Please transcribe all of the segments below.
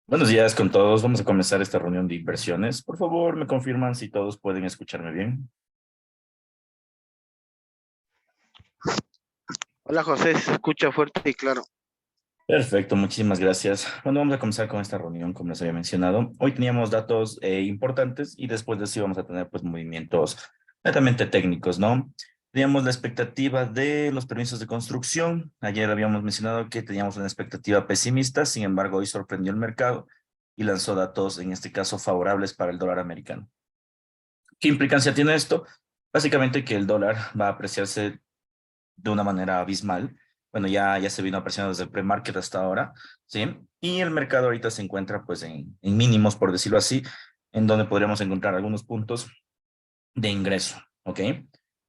Buenos días con todos. Vamos a comenzar esta reunión de inversiones. Por favor, me confirman si todos pueden escucharme bien. Hola José, se escucha fuerte y claro. Perfecto, muchísimas gracias. Bueno, vamos a comenzar con esta reunión, como les había mencionado. Hoy teníamos datos importantes y después de eso vamos a tener pues movimientos netamente técnicos, ¿no? Teníamos la expectativa de los permisos de construcción. Ayer habíamos mencionado que teníamos una expectativa pesimista, sin embargo, hoy sorprendió el mercado y lanzó datos, en este caso, favorables para el dólar americano. ¿Qué implicancia tiene esto? Básicamente que el dólar va a apreciarse de una manera abismal. Bueno, ya se vino apreciando desde el pre-market hasta ahora, ¿sí? Y el mercado ahorita se encuentra pues en mínimos, por decirlo así, en donde podríamos encontrar algunos puntos de ingreso, ¿ok?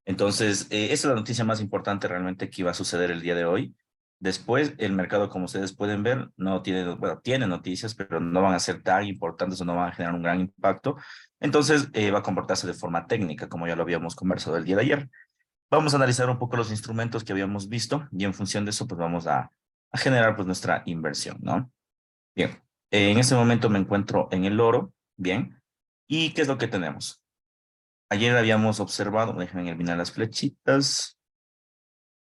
Entonces, esa es la noticia más importante realmente que iba a suceder el día de hoy. Después, el mercado, como ustedes pueden ver, no tiene, bueno, tiene noticias, pero no van a ser tan importantes o no van a generar un gran impacto. Entonces, va a comportarse de forma técnica, como ya lo habíamos conversado el día de ayer. Vamos a analizar un poco los instrumentos que habíamos visto y en función de eso, pues vamos a generar pues nuestra inversión, ¿no? Bien, en este momento me encuentro en el oro, bien. ¿Y qué es lo que tenemos? Ayer habíamos observado, déjenme eliminar las flechitas.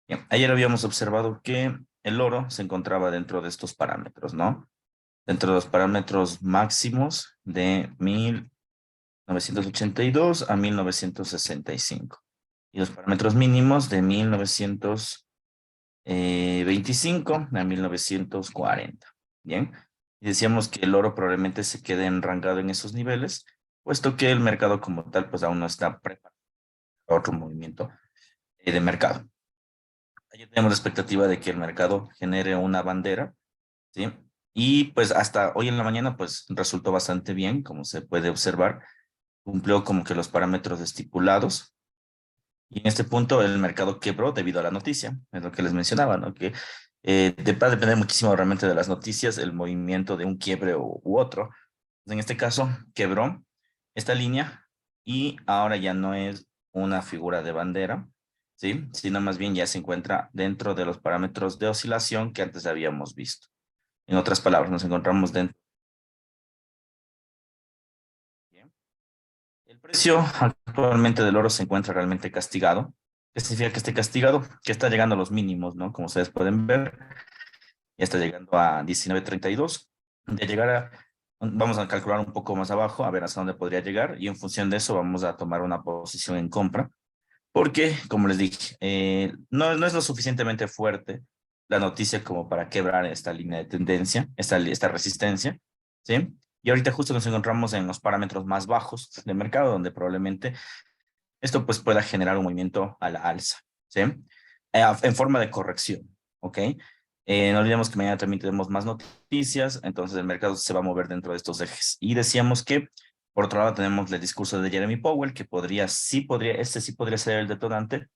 Bien, ayer habíamos observado que el oro se encontraba dentro de estos parámetros, ¿no? Dentro de los parámetros máximos de 1982 a 1965 y los parámetros mínimos de 1925 a 1940. Bien, y decíamos que el oro probablemente se quede enrangado en esos niveles, puesto que el mercado como tal pues aún no está preparado para otro movimiento de mercado. Ayer tenemos la expectativa de que el mercado genere una bandera, ¿sí? Y pues hasta hoy en la mañana pues resultó bastante bien, como se puede observar, cumplió como que los parámetros estipulados. Y en este punto el mercado quebró debido a la noticia, es lo que les mencionaba, ¿no? Que va a depender muchísimo realmente de las noticias, el movimiento de un quiebre u otro. En este caso, quebró esta línea y ahora ya no es una figura de bandera, ¿sí? Sino más bien ya se encuentra dentro de los parámetros de oscilación que antes habíamos visto. En otras palabras, nos encontramos dentro. El precio actualmente del oro se encuentra realmente castigado. ¿Qué significa que esté castigado? Que está llegando a los mínimos, ¿no? Como ustedes pueden ver, ya está llegando a 19.32. De llegar a, vamos a calcular un poco más abajo, a ver hasta dónde podría llegar, y en función de eso vamos a tomar una posición en compra, porque, como les dije, no es lo suficientemente fuerte la noticia como para quebrar esta línea de tendencia, esta resistencia, ¿sí? Y ahorita justo nos encontramos en los parámetros más bajos del mercado, donde probablemente esto pues pueda generar un movimiento a la alza, ¿sí? En forma de corrección, ¿ok? No olvidemos que mañana también tenemos más noticias, entonces el mercado se va a mover dentro de estos ejes. Y decíamos que, por otro lado, tenemos el discurso de Jeremy Powell, que este sí podría ser el detonante,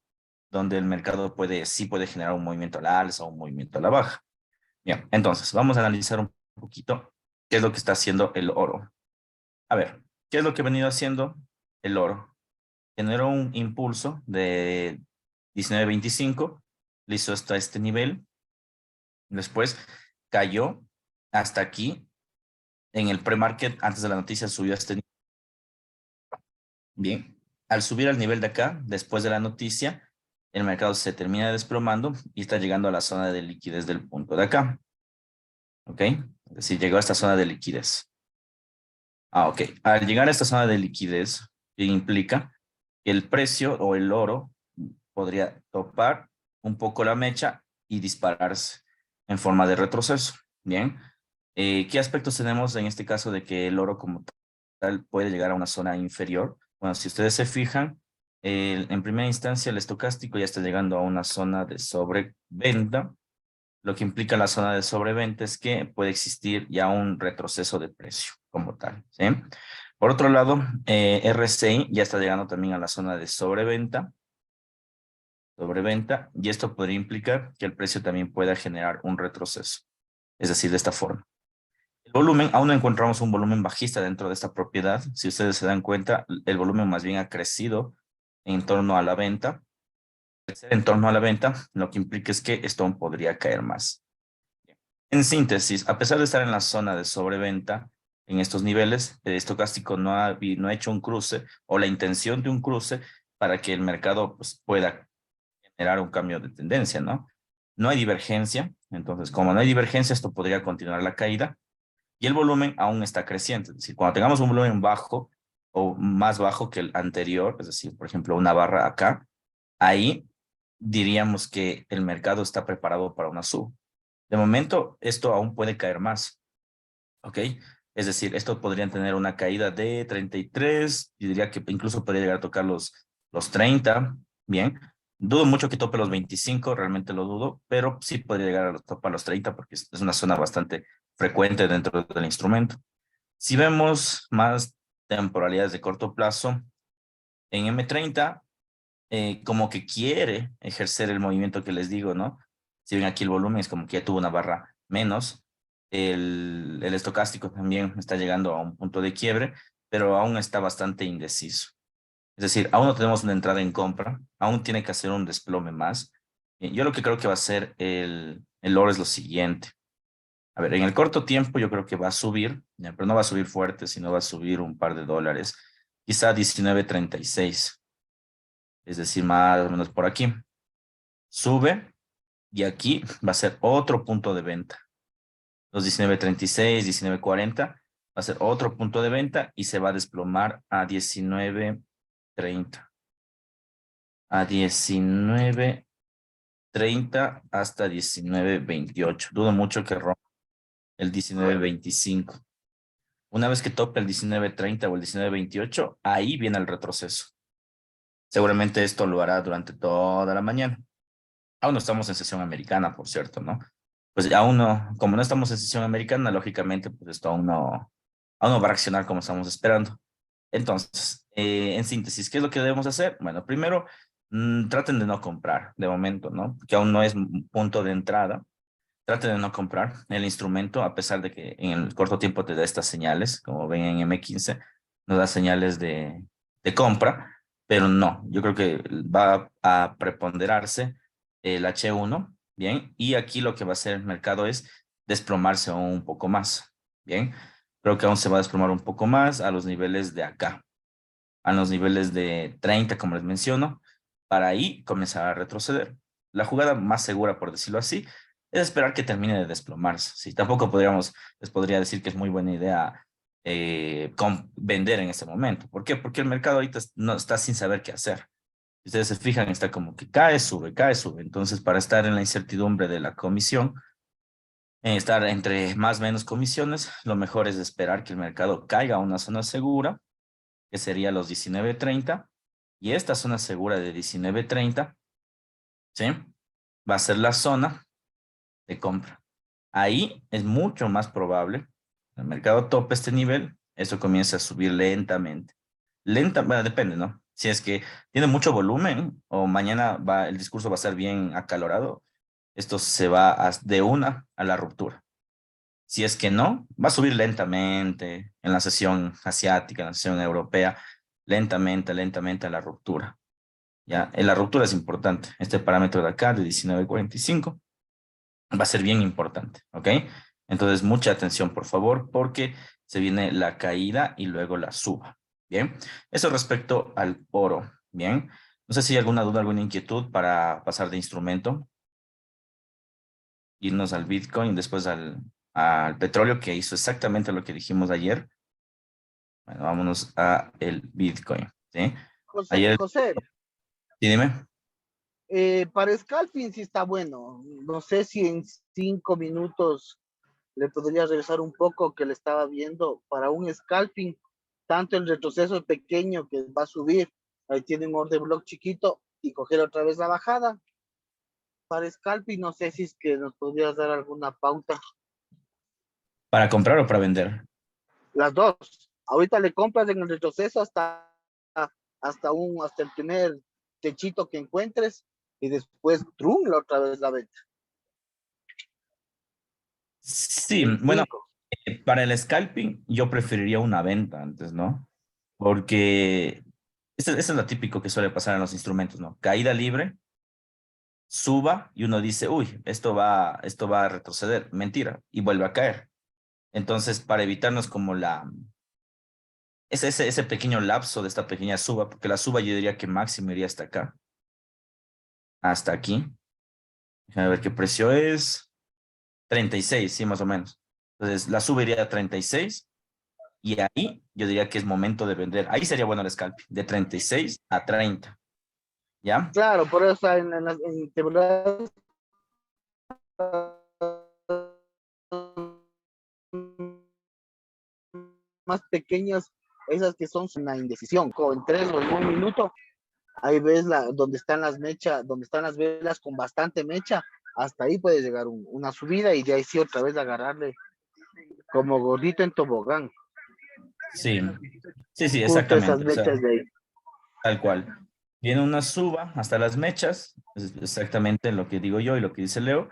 donde el mercado sí puede generar un movimiento a la alza o un movimiento a la baja. Bien, entonces vamos a analizar un poquito qué es lo que está haciendo el oro. A ver, ¿qué es lo que ha venido haciendo el oro? Generó un impulso de 19.25, le hizo hasta este nivel, después cayó hasta aquí, en el pre-market, antes de la noticia subió a este nivel. Bien, al subir al nivel de acá, después de la noticia, el mercado se termina desplomando y está llegando a la zona de liquidez del punto de acá, ¿ok? Es decir, llegó a esta zona de liquidez. Ok. Al llegar a esta zona de liquidez, ¿qué implica? Que el precio o el oro podría topar un poco la mecha y dispararse en forma de retroceso. Bien. ¿Qué aspectos tenemos en este caso de que el oro como tal puede llegar a una zona inferior? Bueno, si ustedes se fijan, en primera instancia el estocástico ya está llegando a una zona de sobreventa. Lo que implica la zona de sobreventa es que puede existir ya un retroceso de precio como tal, ¿sí? Por otro lado, RSI ya está llegando también a la zona de sobreventa, y esto podría implicar que el precio también pueda generar un retroceso, es decir, de esta forma. El volumen, aún no encontramos un volumen bajista dentro de esta propiedad. Si ustedes se dan cuenta, el volumen más bien ha crecido en torno a la venta. En torno a la venta, lo que implica es que esto aún podría caer más. En síntesis, a pesar de estar en la zona de sobreventa en estos niveles, el estocástico no ha hecho un cruce o la intención de un cruce para que el mercado pues, pueda generar un cambio de tendencia, ¿no? No hay divergencia, entonces como no hay divergencia, esto podría continuar la caída y el volumen aún está creciente. Es decir, cuando tengamos un volumen bajo o más bajo que el anterior, es decir, por ejemplo, una barra acá, ahí diríamos que el mercado está preparado para una suba. De momento, esto aún puede caer más, ¿ok? Es decir, esto podrían tener una caída de 33, yo diría que incluso podría llegar a tocar los 30, bien. Dudo mucho que tope los 25, realmente lo dudo, pero sí podría llegar a topar los 30 porque es una zona bastante frecuente dentro del instrumento. Si vemos más temporalidades de corto plazo, en M30 como que quiere ejercer el movimiento que les digo, ¿no? Si ven aquí el volumen es como que ya tuvo una barra menos. El estocástico también está llegando a un punto de quiebre, pero aún está bastante indeciso. Es decir, aún no tenemos una entrada en compra, aún tiene que hacer un desplome más. Yo lo que creo que va a hacer el oro es lo siguiente. A ver, en el corto tiempo yo creo que va a subir, ya, pero no va a subir fuerte, sino va a subir un par de dólares, quizá 19.36, es decir, más o menos por aquí. Sube y aquí va a ser otro punto de venta. Los 19.36, 19.40 va a ser otro punto de venta y se va a desplomar a 19.30. A 19.30 hasta 19.28. Dudo mucho que rompa el 19.25. Una vez que tope el 19.30 o el 19.28, ahí viene el retroceso. Seguramente esto lo hará durante toda la mañana. Aún no estamos en sesión americana, por cierto, ¿no? Pues aún no, como no estamos en sesión americana, lógicamente, pues esto aún no va a reaccionar como estamos esperando. Entonces, en síntesis, ¿qué es lo que debemos hacer? Bueno, primero, traten de no comprar de momento, ¿no? Que aún no es un punto de entrada. Traten de no comprar el instrumento, a pesar de que en el corto tiempo te da estas señales, como ven en M15, nos da señales de compra, pero no, yo creo que va a preponderarse el H1, ¿bien? Y aquí lo que va a hacer el mercado es desplomarse aún un poco más, ¿bien? Creo que aún se va a desplomar un poco más a los niveles de acá, a los niveles de 30, como les menciono, para ahí comenzar a retroceder. La jugada más segura, por decirlo así, es esperar que termine de desplomarse. Sí, tampoco les podría decir que es muy buena idea vender en este momento. ¿Por qué? Porque el mercado ahorita no está sin saber qué hacer. Si ustedes se fijan, está como que cae, sube, cae, sube. Entonces, para estar en la incertidumbre de la comisión, estar entre más o menos comisiones, lo mejor es esperar que el mercado caiga a una zona segura, que sería los 19.30, y esta zona segura de 19.30, ¿sí? Va a ser la zona de compra. Ahí es mucho más probable, el mercado tope este nivel, eso comienza a subir lentamente. Bueno, depende, ¿no? Si es que tiene mucho volumen o mañana el discurso va a ser bien acalorado, esto se va de una a la ruptura. Si es que no, va a subir lentamente en la sesión asiática, en la sesión europea, lentamente, lentamente a la ruptura. ¿Ya? En la ruptura es importante. Este parámetro de acá, de 19.45, va a ser bien importante, ¿ok? Entonces, mucha atención, por favor, porque se viene la caída y luego la suba, ¿bien? Eso respecto al oro, ¿bien? No sé si hay alguna duda, alguna inquietud para pasar de instrumento, irnos al Bitcoin, después al petróleo, que hizo exactamente lo que dijimos ayer. Bueno, vámonos a el Bitcoin, ¿sí? José, Ayer, José, sí, dime. para scalping sí está bueno. No sé si en 5 minutos le podría regresar un poco que le estaba viendo para un scalping, tanto el retroceso pequeño que va a subir, ahí tiene un order block chiquito y coger otra vez la bajada. Para scalping no sé si es que nos podrías dar alguna pauta. ¿Para comprar o para vender? Las dos. Ahorita le compras en el retroceso hasta el primer techito que encuentres y después trum la otra vez la venta Sí, en bueno, 5. para el scalping yo preferiría una venta antes, ¿no? Porque eso es lo típico que suele pasar en los instrumentos, ¿no? Caída libre suba y uno dice, uy, esto va a retroceder. Mentira, y vuelve a caer. Entonces, para evitarnos como ese pequeño lapso de esta pequeña suba, porque la suba yo diría que máximo iría hasta acá, hasta aquí. Déjame ver qué precio es. 36, sí, más o menos. Entonces, la suba iría a 36 y ahí yo diría que es momento de vender. Ahí sería bueno el scalping, de 36 a 30, ¿ya? Claro, por eso está en temporadas más pequeñas, esas que son una indecisión, como en 3 o en 1 minuto, ahí ves donde están las mechas, donde están las velas con bastante mecha, hasta ahí puede llegar una subida y de ahí sí otra vez agarrarle como gordito en tobogán, Sí, sí, sí, justo esas exactamente. O sea, mechas de ahí. tal cual. Viene una suba hasta las mechas, es exactamente lo que digo yo y lo que dice Leo,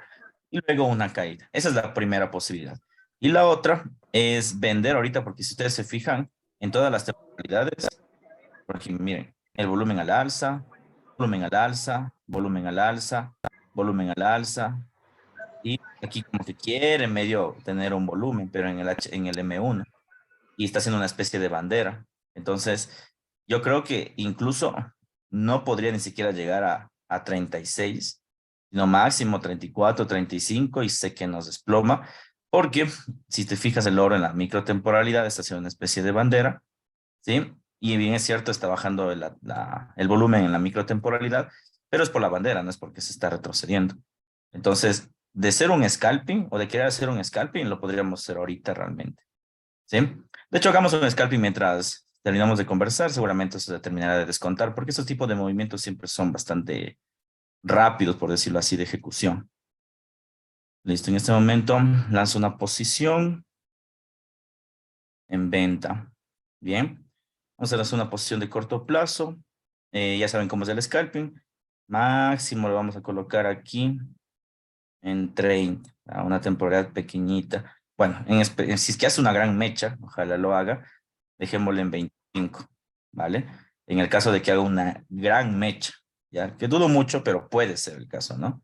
y luego una caída. Esa es la primera posibilidad. Y la otra es vender ahorita, porque si ustedes se fijan en todas las temporalidades, porque miren, el volumen al alza, volumen al alza, volumen al alza, volumen al alza, y aquí como que quiere medio tener un volumen, pero en el M1, y está haciendo una especie de bandera. Entonces, yo creo que incluso no podría ni siquiera llegar a 36, sino máximo 34, 35 y sé que nos desploma, porque si te fijas el oro en la microtemporalidad está haciendo una especie de bandera, ¿sí? Y bien es cierto, está bajando el volumen en la microtemporalidad, pero es por la bandera, no es porque se está retrocediendo. Entonces, de ser un scalping o de querer hacer un scalping, lo podríamos hacer ahorita realmente. ¿Sí? De hecho, hagamos un scalping mientras terminamos de conversar, seguramente eso se terminará de descontar, porque estos tipos de movimientos siempre son bastante rápidos, por decirlo así, de ejecución. Listo, en este momento lanzo una posición en venta. Bien, vamos a lanzar una posición de corto plazo. Ya saben cómo es el scalping. Máximo lo vamos a colocar aquí en 30, a una temporada pequeñita. Bueno, si es que hace una gran mecha, ojalá lo haga, dejémosle en 25, ¿vale? En el caso de que haga una gran mecha, ¿ya? Que dudo mucho, pero puede ser el caso, ¿no?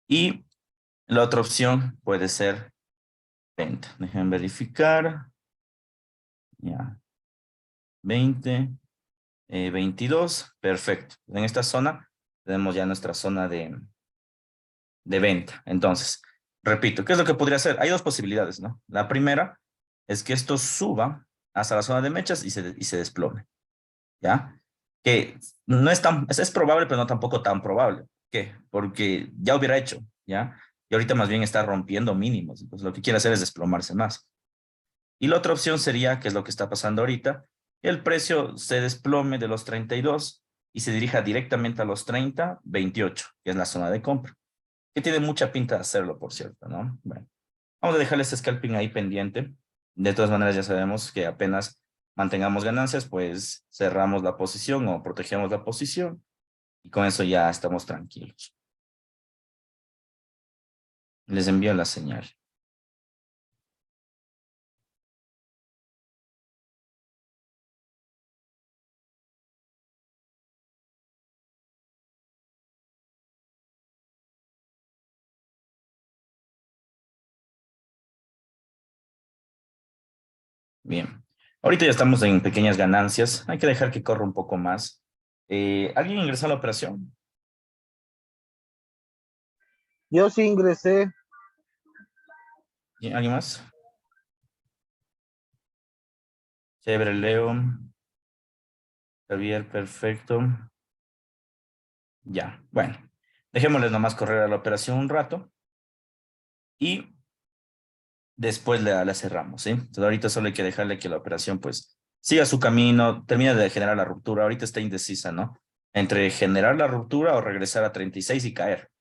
Y la otra opción puede ser venta. Dejen verificar. Ya, 20, 22, perfecto. En esta zona tenemos ya nuestra zona de venta. Entonces, repito, ¿qué es lo que podría hacer? Hay dos posibilidades, ¿no? La primera es que esto suba hasta la zona de mechas y se desplome, ¿ya? Que no es tan, es probable, pero no tampoco tan probable. ¿Qué? Porque ya hubiera hecho, ¿ya? Y ahorita más bien está rompiendo mínimos. Entonces, lo que quiere hacer es desplomarse más. Y la otra opción sería, que es lo que está pasando ahorita, que el precio se desplome de los 32 y se dirija directamente a los 30, 28, que es la zona de compra, que tiene mucha pinta de hacerlo, por cierto, ¿no? Bueno, vamos a dejar este scalping ahí pendiente. De todas maneras, ya sabemos que apenas mantengamos ganancias, pues cerramos la posición o protegemos la posición y con eso ya estamos tranquilos. Les envío la señal. Bien. Ahorita ya estamos en pequeñas ganancias. Hay que dejar que corra un poco más. ¿Alguien ingresó a la operación? Yo sí ingresé. ¿Alguien más? Chévere, Leo. Javier, perfecto. Ya, bueno. Dejémosles nomás correr a la operación un rato y después la cerramos, ¿sí? Entonces ahorita solo hay que dejarle que la operación pues siga su camino, termina de generar la ruptura. Ahorita está indecisa, ¿no? Entre generar la ruptura o regresar a 36 y caer.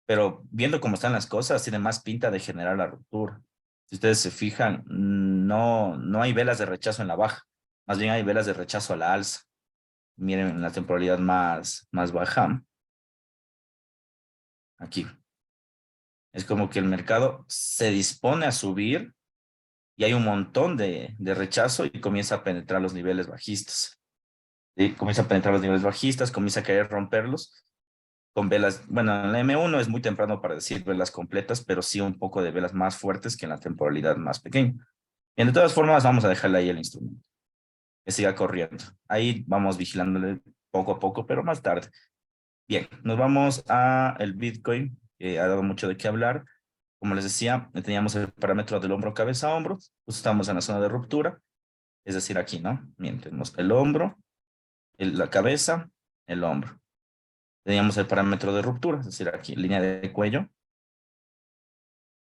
Pero viendo cómo están las cosas, tiene más pinta de generar la ruptura. Si ustedes se fijan, no hay velas de rechazo en la baja, más bien hay velas de rechazo a la alza. Miren en la temporalidad más baja, aquí. Es como que el mercado se dispone a subir y hay un montón de rechazo y comienza a penetrar los niveles bajistas. ¿Sí? Comienza a penetrar los niveles bajistas, comienza a querer romperlos con velas, bueno, en la M1 es muy temprano para decir velas completas, pero sí un poco de velas más fuertes que en la temporalidad más pequeña. Bien, de todas formas, vamos a dejarle ahí el instrumento, que siga corriendo. Ahí vamos vigilándole poco a poco, pero más tarde. Bien, nos vamos a el Bitcoin, que ha dado mucho de qué hablar. Como les decía, teníamos el parámetro del hombro, cabeza, hombro. Pues estamos en la zona de ruptura, es decir, aquí, ¿no? Bien, tenemos el hombro, la cabeza, el hombro. Teníamos el parámetro de ruptura, es decir, aquí, línea de cuello,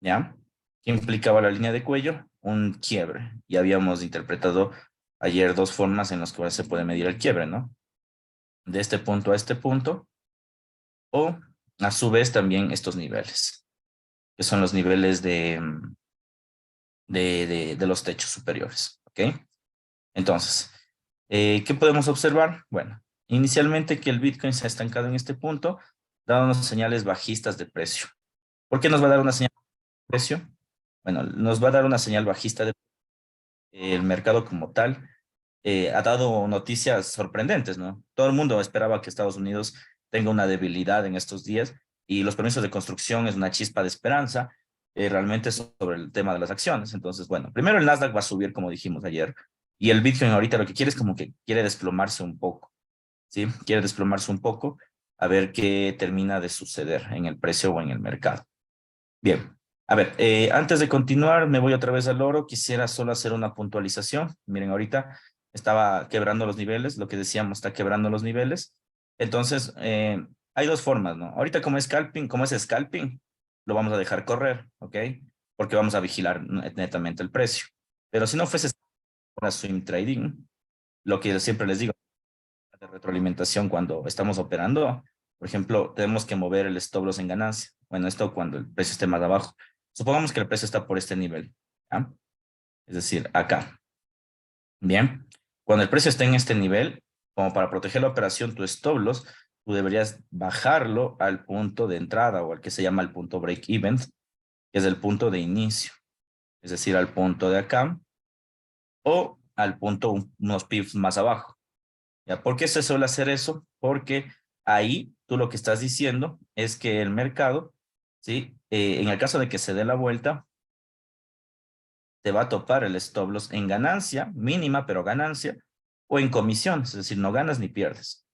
¿ya? ¿Qué implicaba la línea de cuello? Un quiebre. Y habíamos interpretado ayer dos formas en las cuales se puede medir el quiebre, ¿no? De este punto a este punto, o a su vez también estos niveles, que son los niveles de los techos superiores, ¿ok? Entonces, ¿qué podemos observar? Bueno, inicialmente que el Bitcoin se ha estancado en este punto, dándonos señales bajistas de precio. ¿Por qué nos va a dar una señal de precio? Bueno, nos va a dar una señal bajista de el mercado como tal. Ha dado noticias sorprendentes, ¿no? Todo el mundo esperaba que Estados Unidos tenga una debilidad en estos días y los permisos de construcción es una chispa de esperanza realmente sobre el tema de las acciones. Entonces, bueno, primero el Nasdaq va a subir, como dijimos ayer, y el Bitcoin ahorita lo que quiere es como que quiere desplomarse un poco, ¿sí? Quiere desplomarse un poco a ver qué termina de suceder en el precio o en el mercado. Bien, a ver, antes de continuar, me voy otra vez al oro. Quisiera solo hacer una puntualización. Miren, ahorita estaba quebrando los niveles, lo que decíamos, está quebrando los niveles. Entonces, hay dos formas, ¿no? Ahorita como es scalping, lo vamos a dejar correr, ¿ok? Porque vamos a vigilar netamente el precio. Pero si no fuese para swing trading, lo que yo siempre les digo, de retroalimentación cuando estamos operando, por ejemplo, tenemos que mover el stop loss en ganancia. Bueno, esto cuando el precio esté más abajo. Supongamos que el precio está por este nivel, ¿ya? Es decir, acá. Bien, cuando el precio esté en este nivel, como para proteger la operación, tu stop loss, tú deberías bajarlo al punto de entrada o al que se llama el punto break even, que es el punto de inicio, es decir, al punto de acá o al punto unos pips más abajo. ¿Ya? ¿Por qué se suele hacer eso? Porque ahí tú lo que estás diciendo es que el mercado, ¿sí? En el caso de que se dé la vuelta, te va a topar el stop loss en ganancia, mínima, pero ganancia, o en comisión, es decir, no ganas ni pierdes.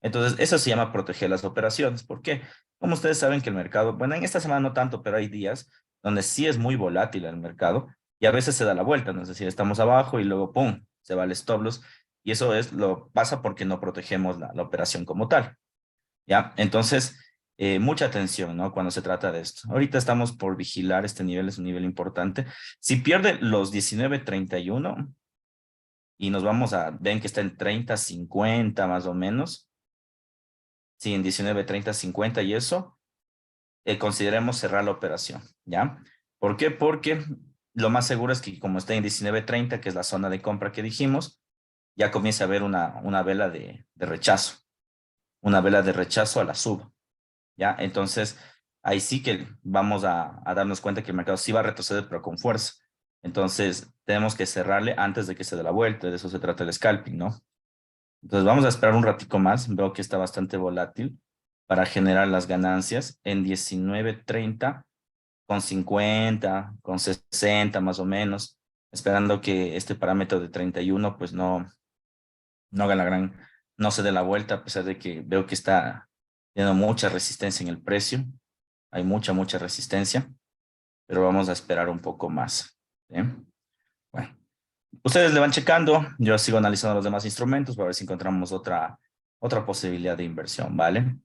Entonces, eso se llama proteger las operaciones. ¿Por qué? Como ustedes saben que el mercado, bueno, en esta semana no tanto, pero hay días donde sí es muy volátil el mercado y a veces se da la vuelta, ¿no? Es decir, estamos abajo y luego, ¡pum!, se va el stop loss y eso lo pasa porque no protegemos la operación como tal, ¿ya? Entonces, mucha atención, ¿no? Cuando se trata de esto. Ahorita estamos por vigilar este nivel, es un nivel importante. Si pierde los 19.31 y nos vamos ven que está en 30.50 más o menos, sí, en 19.30, 50 y eso, consideremos cerrar la operación, ¿ya? ¿Por qué? Porque lo más seguro es que como está en 19.30, que es la zona de compra que dijimos, ya comienza a haber una vela de rechazo, una vela de rechazo a la suba, ¿ya? Entonces, ahí sí que vamos a darnos cuenta que el mercado sí va a retroceder, pero con fuerza. Entonces, tenemos que cerrarle antes de que se dé la vuelta, de eso se trata el scalping, ¿no? Entonces vamos a esperar un ratico más. Veo que está bastante volátil para generar las ganancias en 19.30 con 50, con 60 más o menos, esperando que este parámetro de 31 pues no haga no se dé la vuelta a pesar de que veo que está teniendo mucha resistencia en el precio. Hay mucha resistencia, pero vamos a esperar un poco más. ¿Sí? Bueno. Ustedes le van checando, yo sigo analizando los demás instrumentos para ver si encontramos otra posibilidad de inversión, ¿vale?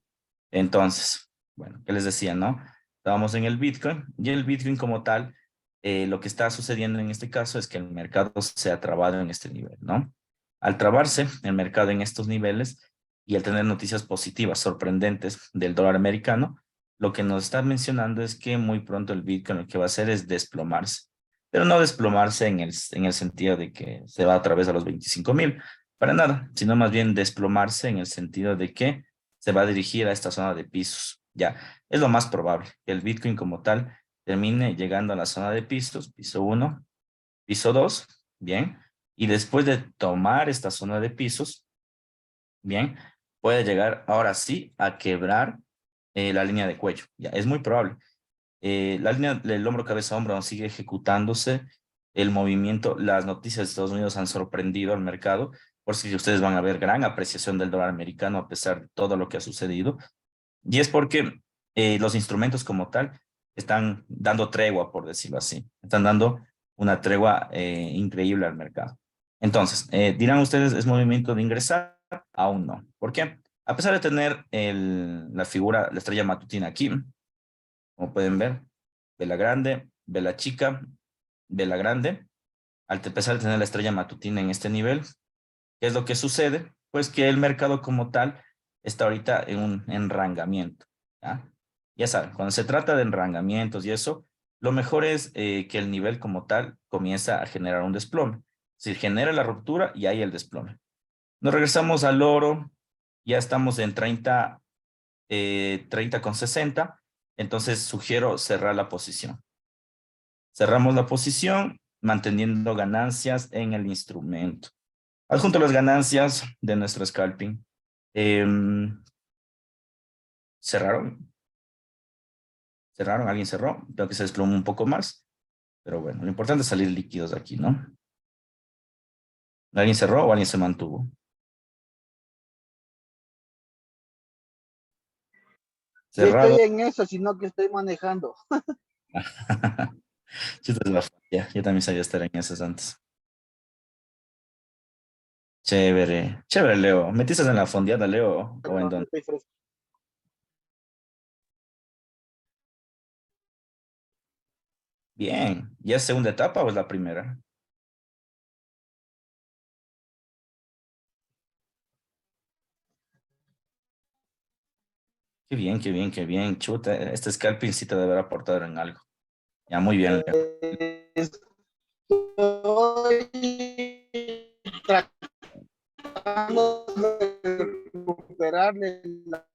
Entonces, bueno, ¿qué les decía, no? Estábamos en el Bitcoin y el Bitcoin como tal, lo que está sucediendo en este caso es que el mercado se ha trabado en este nivel, ¿no? Al trabarse el mercado en estos niveles y al tener noticias positivas, sorprendentes del dólar americano, lo que nos está mencionando es que muy pronto el Bitcoin lo que va a hacer es desplomarse, pero no desplomarse en el sentido de que se va a través de los 25.000, para nada, sino más bien desplomarse en el sentido de que se va a dirigir a esta zona de pisos. Ya, es lo más probable que el Bitcoin como tal termine llegando a la zona de pisos, piso 1, piso 2, bien, y después de tomar esta zona de pisos, bien, puede llegar ahora sí a quebrar la línea de cuello. Ya, es muy probable. La línea del hombro, cabeza, hombro sigue ejecutándose. El movimiento, las noticias de Estados Unidos han sorprendido al mercado. Por si ustedes van a ver gran apreciación del dólar americano a pesar de todo lo que ha sucedido. Y es porque los instrumentos como tal están dando tregua, por decirlo así. Están dando una tregua increíble al mercado. Entonces, dirán ustedes, ¿es movimiento de ingresar? Aún no. ¿Por qué? A pesar de tener la figura, la estrella matutina aquí, como pueden ver, vela grande, vela chica, vela grande, al pesar de tener la estrella matutina en este nivel, ¿qué es lo que sucede? Pues que el mercado como tal está ahorita en un enrangamiento. ¿Ya? Ya saben, cuando se trata de enrangamientos y eso, lo mejor es que el nivel como tal comienza a generar un desplome. Si genera la ruptura y ahí el desplome. Nos regresamos al oro, ya estamos en 30,60, entonces sugiero cerrar la posición. Cerramos la posición manteniendo ganancias en el instrumento. Adjunto las ganancias de nuestro scalping. Cerraron. Cerraron, alguien cerró. Creo que se desplomó un poco más. Pero bueno, lo importante es salir líquidos de aquí, ¿no? ¿Alguien cerró o alguien se mantuvo? Sí Cerrado. estoy en eso, sino que estoy manejando. Chuta, es la falla. Yo también sabía estar en esas antes. Chévere. Chévere, Leo. ¿Metiste en la fondeada, Leo? ¿O en No, dónde? estoy fresco. Bien. ¿Ya es segunda etapa o es la primera? Qué bien, qué bien, qué bien. Chuta, este scalping sí te debe haber aportado en algo. Ya, muy bien, Leo. Estoy tratando de recuperarle la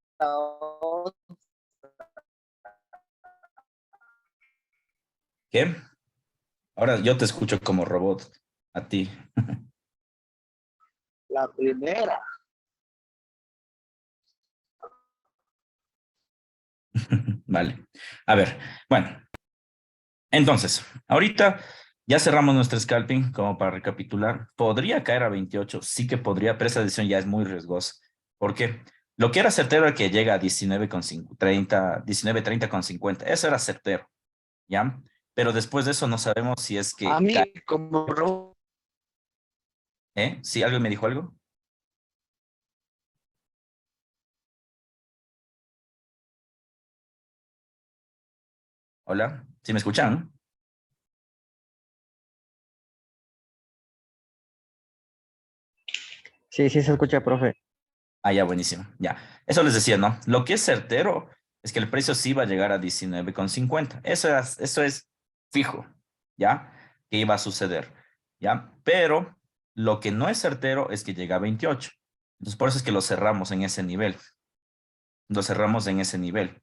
¿Qué? Ahora yo te escucho como robot a ti. la primera. Vale. A ver, bueno, entonces, ahorita ya cerramos nuestro scalping, como para recapitular. Podría caer a 28, sí que podría, pero esa decisión ya es muy riesgosa. ¿Por qué? Lo que era certero era que llega a 19,30, 19,30,50. Eso era certero, ¿ya? Pero después de eso no sabemos si es A que mí, cae. como ¿Eh? ¿Sí? ¿Alguien me dijo algo? ¿Hola? ¿Sí me escuchan? Sí, sí se escucha, profe. Ah, ya, buenísimo. Ya. Eso les decía, ¿no? Lo que es certero es que el precio sí va a llegar a 19,50. Eso es fijo, ¿ya? Que iba a suceder, ¿ya? Pero lo que no es certero es que llega a 28. Entonces, por eso es que lo cerramos en ese nivel. Lo cerramos en ese nivel.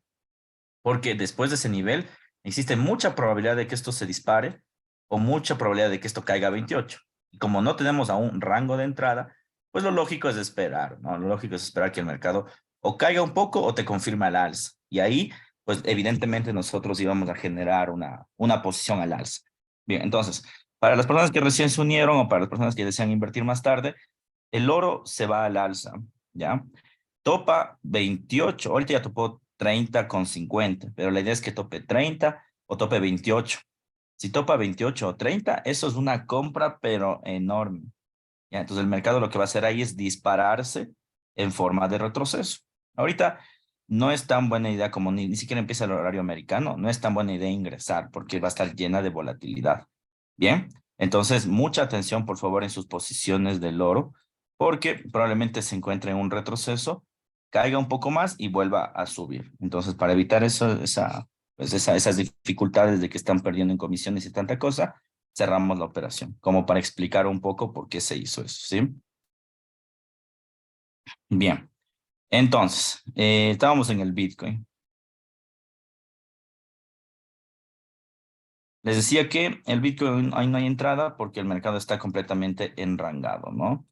Porque después de ese nivel existe mucha probabilidad de que esto se dispare o mucha probabilidad de que esto caiga a 28. Y como no tenemos aún un rango de entrada, pues lo lógico es esperar, ¿no? Lo lógico es esperar que el mercado o caiga un poco o te confirma el alza. Y ahí, pues evidentemente nosotros íbamos a generar una posición al alza. Bien, entonces, para las personas que recién se unieron o para las personas que desean invertir más tarde, el oro se va al alza, ¿ya? Topa 28, ahorita ya topó 30,50, pero la idea es que tope 30 o tope 28. Si topa 28 o 30, eso es una compra, pero enorme. ¿Ya? Entonces el mercado lo que va a hacer ahí es dispararse en forma de retroceso. Ahorita no es tan buena idea como ni siquiera empieza el horario americano, no es tan buena idea ingresar porque va a estar llena de volatilidad. Bien, entonces mucha atención por favor en sus posiciones del oro porque probablemente se encuentre en un retroceso, caiga un poco más y vuelva a subir. Entonces para evitar eso, esas dificultades de que están perdiendo en comisiones y tanta cosa, cerramos la operación, como para explicar un poco por qué se hizo eso, ¿sí? Bien, entonces, estábamos en el Bitcoin. Les decía que el Bitcoin ahí no hay entrada porque el mercado está completamente enrangado, ¿no?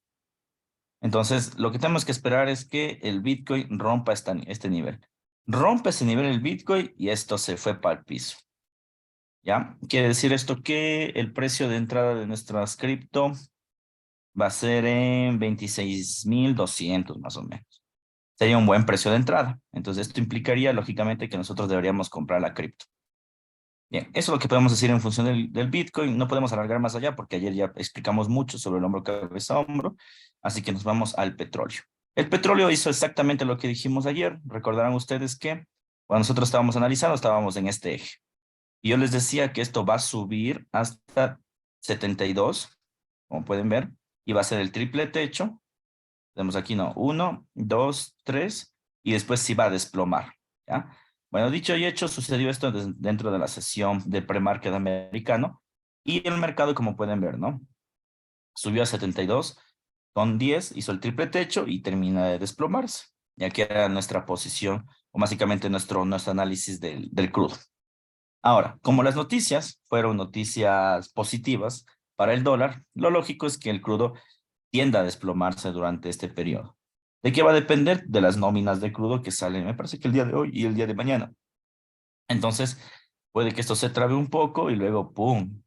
Entonces, lo que tenemos que esperar es que el Bitcoin rompa este nivel. Rompe ese nivel el Bitcoin y esto se fue para el piso. ¿Ya? Quiere decir esto que el precio de entrada de nuestras cripto va a ser en 26.200 más o menos. Sería un buen precio de entrada. Entonces esto implicaría lógicamente que nosotros deberíamos comprar la cripto. Bien, eso es lo que podemos decir en función del Bitcoin. No podemos alargar más allá porque ayer ya explicamos mucho sobre el hombro, cabeza, hombro. Así que nos vamos al petróleo. El petróleo hizo exactamente lo que dijimos ayer. Recordarán ustedes que cuando nosotros estábamos analizando, estábamos en este eje. Y yo les decía que esto va a subir hasta 72, como pueden ver, y va a ser el triple techo. Tenemos aquí, no, 1, 2, 3, y después sí va a desplomar, ¿ya? Bueno, dicho y hecho, sucedió esto dentro de la sesión de pre-market americano, y el mercado, como pueden ver, ¿no? Subió a 72, con 10, hizo el triple techo y termina de desplomarse, ya que era nuestra posición, o básicamente nuestro análisis del crudo. Ahora, como las noticias fueron noticias positivas para el dólar, lo lógico es que el crudo tienda a desplomarse durante este periodo. ¿De qué va a depender? De las nóminas de crudo que salen, me parece que el día de hoy y el día de mañana. Entonces, puede que esto se trabe un poco y luego, ¡pum!,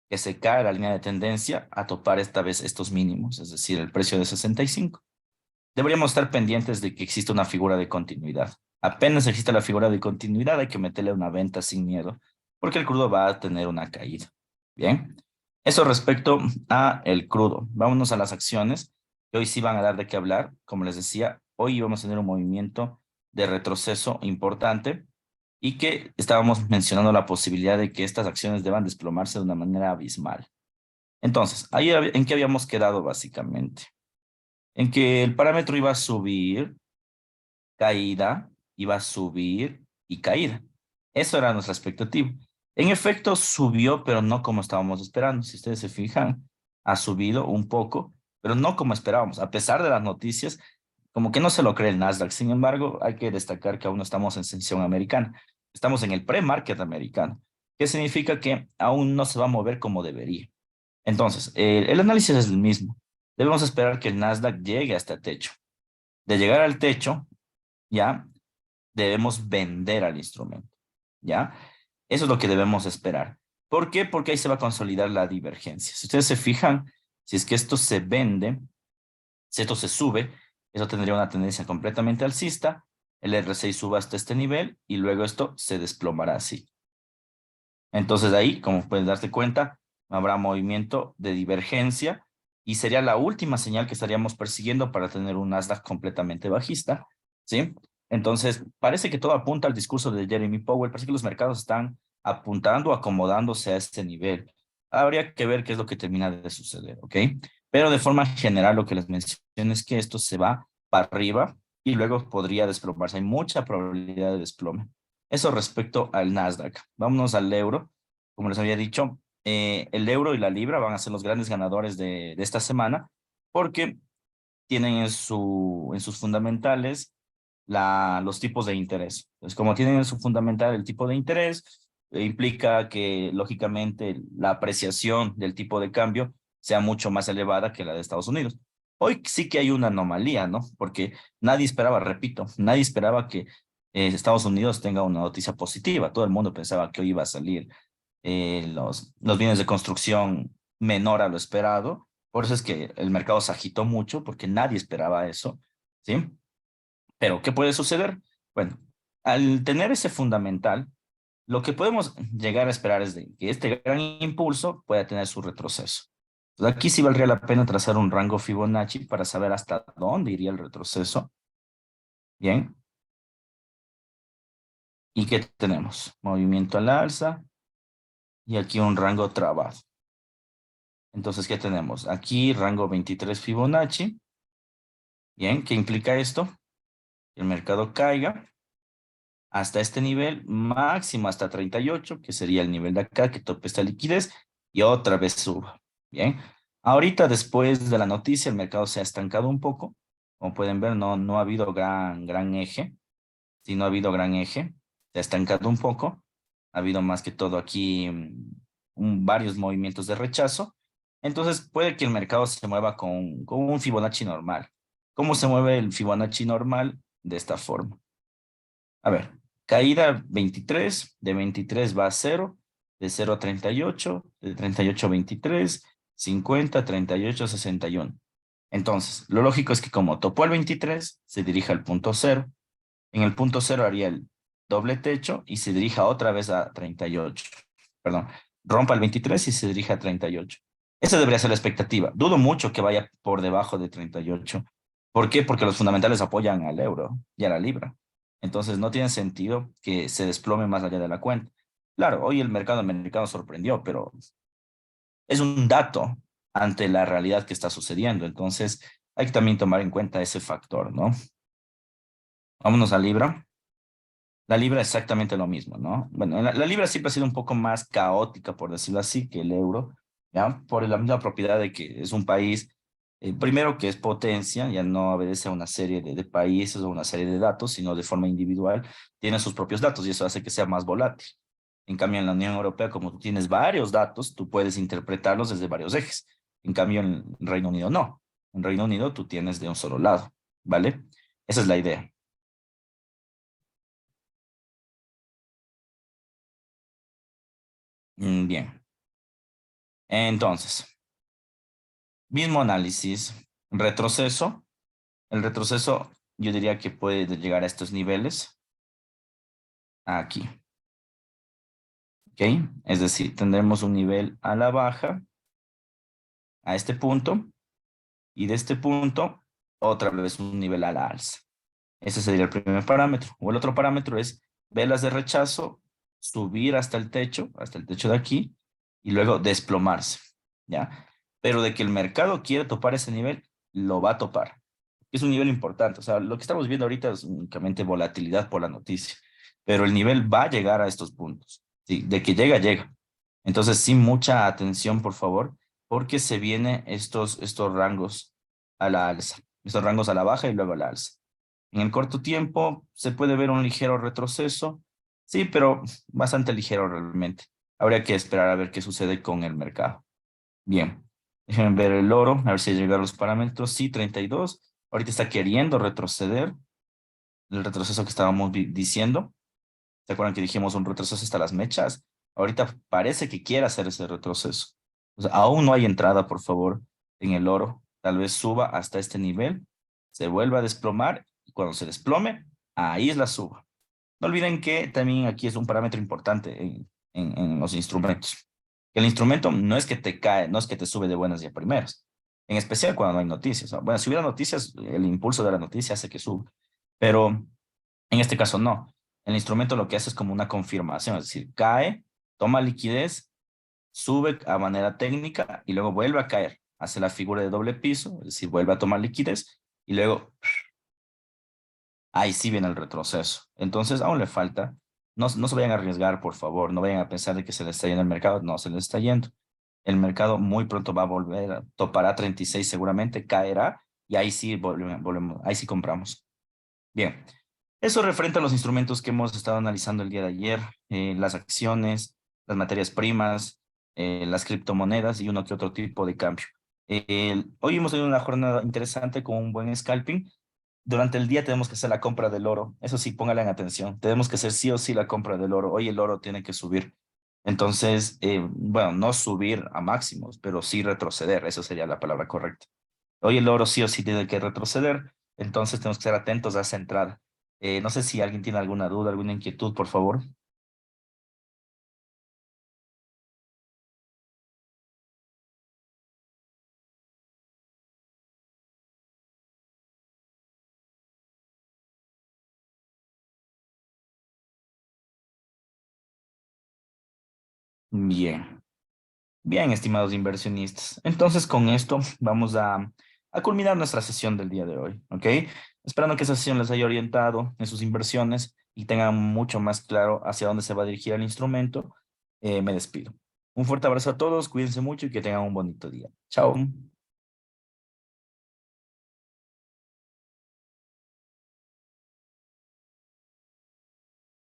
que se cae la línea de tendencia a topar esta vez estos mínimos, es decir, el precio de 65. Deberíamos estar pendientes de que exista una figura de continuidad. Apenas existe la figura de continuidad, hay que meterle una venta sin miedo, porque el crudo va a tener una caída. Bien, eso respecto a el crudo. Vámonos a las acciones, que hoy sí van a dar de qué hablar. Como les decía, hoy vamos a tener un movimiento de retroceso importante y que estábamos mencionando la posibilidad de que estas acciones deban desplomarse de una manera abismal. Entonces, ahí en qué habíamos quedado básicamente, en que el parámetro iba a subir, caída, iba a subir y caída. Eso era nuestra expectativa. En efecto, subió, pero no como estábamos esperando. Si ustedes se fijan, ha subido un poco, pero no como esperábamos. A pesar de las noticias, como que no se lo cree el Nasdaq. Sin embargo, hay que destacar que aún no estamos en sesión americana. Estamos en el pre-market americano, que significa que aún no se va a mover como debería. Entonces, el análisis es el mismo. Debemos esperar que el Nasdaq llegue hasta el techo. De llegar al techo, ya debemos vender al instrumento, ¿ya? Eso es lo que debemos esperar. ¿Por qué? Porque ahí se va a consolidar la divergencia. Si ustedes se fijan, si es que esto se vende, si esto se sube, eso tendría una tendencia completamente alcista, el R6 suba hasta este nivel y luego esto se desplomará así. Entonces ahí, como pueden darse cuenta, habrá movimiento de divergencia y sería la última señal que estaríamos persiguiendo para tener un Nasdaq completamente bajista, ¿sí? Entonces, parece que todo apunta al discurso de Jeremy Powell, parece que los mercados están apuntando, acomodándose a este nivel. Habría que ver qué es lo que termina de suceder, ¿ok? Pero de forma general lo que les menciono es que esto se va para arriba y luego podría desplomarse. Hay mucha probabilidad de desplome. Eso respecto al Nasdaq. Vámonos al euro. Como les había dicho, el euro y la libra van a ser los grandes ganadores de esta semana porque tienen en sus fundamentales los tipos de interés. Entonces, como tienen en su fundamental el tipo de interés, implica que lógicamente la apreciación del tipo de cambio sea mucho más elevada que la de Estados Unidos. Hoy sí que hay una anomalía, ¿no? Porque nadie esperaba, repito, nadie esperaba que Estados Unidos tenga una noticia positiva. Todo el mundo pensaba que hoy iba a salir los bienes de construcción menor a lo esperado. Por eso es que el mercado se agitó mucho, porque nadie esperaba eso, ¿sí? Pero, ¿qué puede suceder? Bueno, al tener ese fundamental, lo que podemos llegar a esperar es de que este gran impulso pueda tener su retroceso. Entonces, aquí sí valdría la pena trazar un rango Fibonacci para saber hasta dónde iría el retroceso. Bien. ¿Y qué tenemos? Movimiento al alza y aquí un rango trabado. Entonces, ¿qué tenemos? Aquí rango 23 Fibonacci. Bien, ¿qué implica esto? Que el mercado caiga hasta este nivel, máximo hasta 38, que sería el nivel de acá, que tope esta liquidez, y otra vez suba. Bien, ahorita después de la noticia, el mercado se ha estancado un poco. Como pueden ver, no ha habido gran eje. Si no ha habido gran eje, se ha estancado un poco. Ha habido más que todo aquí varios movimientos de rechazo. Entonces puede que el mercado se mueva con un Fibonacci normal. ¿Cómo se mueve el Fibonacci normal? De esta forma. A ver, caída 23, de 23 va a 0, de 0 a 38, de 38 a 23, 50, 38, 61. Entonces, lo lógico es que como topó el 23, se dirija al punto 0. En el punto 0 haría el doble techo y se dirija otra vez a 38. Perdón, rompa el 23 y se dirija a 38. Esa debería ser la expectativa. Dudo mucho que vaya por debajo de 38. ¿Por qué? Porque los fundamentales apoyan al euro y a la libra. Entonces no tiene sentido que se desplome más allá de la cuenta. Claro, hoy el mercado americano sorprendió, pero es un dato ante la realidad que está sucediendo. Entonces hay que también tomar en cuenta ese factor, ¿no? Vámonos a Libra. La libra es exactamente lo mismo, ¿no? Bueno, la libra siempre ha sido un poco más caótica, por decirlo así, que el euro, ¿ya? Por la misma propiedad de que es un país, primero que es potencia, ya no obedece a una serie de países o una serie de datos, sino de forma individual, tiene sus propios datos y eso hace que sea más volátil. En cambio, en la Unión Europea, como tú tienes varios datos, tú puedes interpretarlos desde varios ejes. En cambio, en Reino Unido no. En Reino Unido tú tienes de un solo lado, ¿vale? Esa es la idea. Bien. Entonces, mismo análisis, retroceso. El retroceso yo diría que puede llegar a estos niveles, aquí, ¿ok? Es decir, tendremos un nivel a la baja, a este punto, y de este punto, otra vez un nivel a la alza. Ese sería el primer parámetro. O el otro parámetro es velas de rechazo, subir hasta el techo de aquí, y luego desplomarse, ¿ya? Pero de que el mercado quiere topar ese nivel, lo va a topar. Es un nivel importante. O sea, lo que estamos viendo ahorita es únicamente volatilidad por la noticia, pero el nivel va a llegar a estos puntos. Sí, de que llega, llega. Entonces, sí, mucha atención, por favor, porque se vienen estos rangos a la alza, estos rangos a la baja y luego a la alza. En el corto tiempo se puede ver un ligero retroceso, sí, pero bastante ligero realmente. Habría que esperar a ver qué sucede con el mercado. Bien, déjenme ver el oro, a ver si llegan los parámetros. Sí, 32. Ahorita está queriendo retroceder, el retroceso que estábamos diciendo. ¿Se acuerdan que dijimos un retroceso hasta las mechas? Ahorita parece que quiere hacer ese retroceso. O sea, aún no hay entrada, por favor, en el oro. Tal vez suba hasta este nivel, se vuelva a desplomar y cuando se desplome, ahí es la suba. No olviden que también aquí es un parámetro importante en los instrumentos. El instrumento no es que te cae, no es que te sube de buenas y a primeras, en especial cuando no hay noticias. Bueno, si hubiera noticias, el impulso de la noticia hace que suba, pero en este caso no. El instrumento lo que hace es como una confirmación, es decir, cae, toma liquidez, sube a manera técnica y luego vuelve a caer. Hace la figura de doble piso, es decir, vuelve a tomar liquidez y luego ahí sí viene el retroceso. Entonces, aún le falta. No, no se vayan a arriesgar, por favor. No vayan a pensar de que se les está yendo el mercado. No, se les está yendo. El mercado muy pronto va a volver, topará 36 seguramente, caerá y ahí sí volvemos, ahí sí compramos. Bien, eso referente a los instrumentos que hemos estado analizando el día de ayer, las acciones, las materias primas, las criptomonedas y uno que otro tipo de cambio. Hoy hemos tenido una jornada interesante con un buen scalping. Durante el día tenemos que hacer la compra del oro. Eso sí, póngale en atención. Tenemos que hacer sí o sí la compra del oro. Hoy el oro tiene que subir. Entonces, bueno, no subir a máximos, pero sí retroceder. Eso sería la palabra correcta. Hoy el oro sí o sí tiene que retroceder. Entonces tenemos que estar atentos a esa entrada. No sé si alguien tiene alguna duda, alguna inquietud, por favor. Bien. Bien, estimados inversionistas. Entonces, con esto vamos a culminar nuestra sesión del día de hoy, ¿ok? Esperando que esa sesión les haya orientado en sus inversiones y tengan mucho más claro hacia dónde se va a dirigir el instrumento. Me despido. Un fuerte abrazo a todos, cuídense mucho y que tengan un bonito día. Chao.